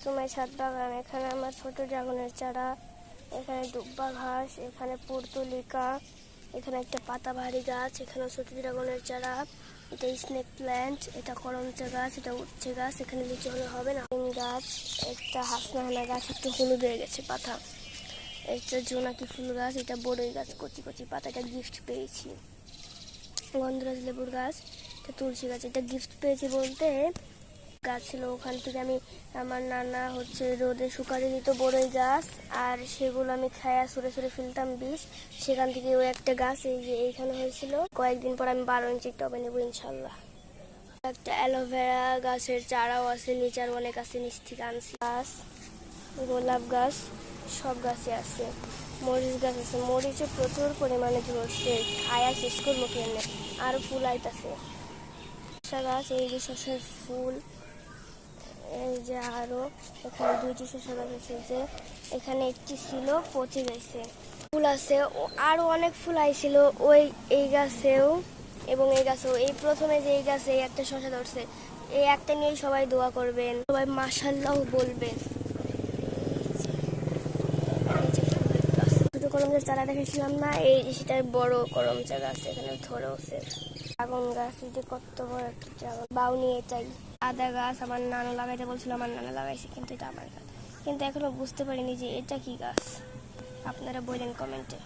তোমার ছাদ বাগান। এখানে আমার ছোট ড্রাগনের চারা, এখানে দুব্বা ঘাস, এখানে পর্তুলিকা, এখানে একটা পাতাবাহারি গাছ, এখানে ছোট ড্রাগনের চারা, এটা স্নেক প্ল্যান্ট, এটা করমচা গাছ, এটা উচ্ছে গাছ, এখানে লিচু হলে হবে না, গাছ, একটা হাসনাহানা গাছ একটু হলুদ হয়ে গেছে পাতা, একটা জোনাকি ফুল গাছ, এটা বড়ই গাছ কচি কচি পাতা, এটা গিফট পেয়েছি। গন্ধরাজ লেবুর গাছ, এটা তুলসী গাছ, এটা গিফট পেয়েছি বলতে গাছ ছিল ওখান থেকে আমি, আমার নানা রোদে শুকাতে দিত বড়ই গাছ, আর সেগুলো আমি খায়া সরে সরে ফেলতাম বীজ, সেখান থেকে ওই একটা গাছ এই যে এইখানে হয়েছিল। কয়েকদিন পর আমি 12 ইঞ্চির টবে নেবো ইনশাল্লাহ। একটা অ্যালোভেরা গাছের চারাও আছে, নিচার অনেক আছে, নিচ থেকে আনছি। গাছ, গোলাপ গাছ, সব গাছে আছে। মরিচ গাছ আছে, মরিচে প্রচুর পরিমাণে ধরছে, খায়া শেষ করবো কেনে, আরো ফুল আইতাছে। শসা গাছ, এই যে শসার ফুল, এই যে আরো এখানে 2টি শসা গাছ আছে, যে এখানে একটি ছিল পচে গেছে। ফুল আছে, আরো অনেক ফুল আইছিল ওই এই গাছেও এবং এই গাছেও। এই প্রথমে যে এই গাছে একটা শসা ধরছে, এই একটা নিয়ে সবাই দোয়া করবেন, সবাই মাশাআল্লাহ বলবেন। ছোট করমচার চারা দেখেছিলাম না, এই সেটার বড় করমচা গাছ এখানে ধরেছে। ড্রাগন গাছ, এই যে কত বড় একটা ড্রাগন, বাউনি এটাই। আদা গাছ আমার নানা লাগাইতে বলছিল, আমার নানা লাগাইছে, কিন্তু এটা আমার গাছ, কিন্তু এখনো বুঝতে পারিনি যে এটা কি গাছ। আপনারা বললেন কমেন্টে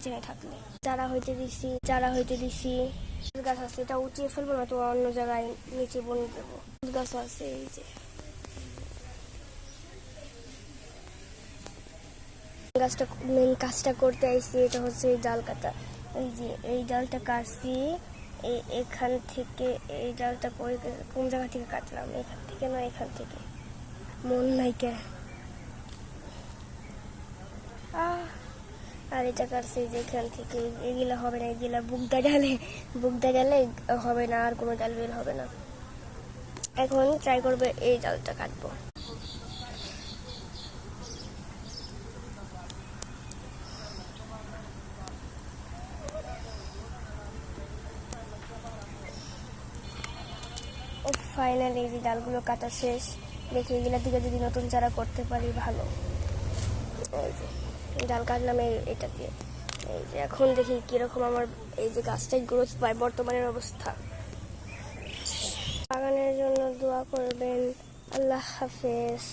জেনে থাকলে। চারা হইতে দিছি। গাছ আছে, এটা উঁচিয়ে ফেলবো না তো অন্য জায়গায় নিচে বনে দেবো। গাছ আছে, এই যে গাছটা মেন কাজটা করতে আইছি, এটা হচ্ছে এই ডাল কাটা। এই যে এই ডালটা কাটছি, এখান থেকে এই ডালটা কোন জায়গা থেকে কাটলাম, এখান থেকে না এখান থেকে, মন নাই কে। আর এটা কাটছি যেখান থেকে, এগুলা হবে না, এগুলা বুকদা গেলে হবে না, আর কোনো ডাল বের হবে না। এখন ট্রাই করবে এই ডালটা কাটবো। ও ফাইনালি এই যে ডালগুলো কাটা শেষ। দেখি এগুলা দিকে যদি নতুন চারা করতে পারি ভালো। এই যে ডাল কাটলাম এটা দিয়ে। এই যে এখন দেখি কিরকম আমার এই যে গাছটাই গ্রোথ পায় বর্তমানের অবস্থা। বাগানের জন্য দোয়া করবেন। আল্লাহ হাফেজ।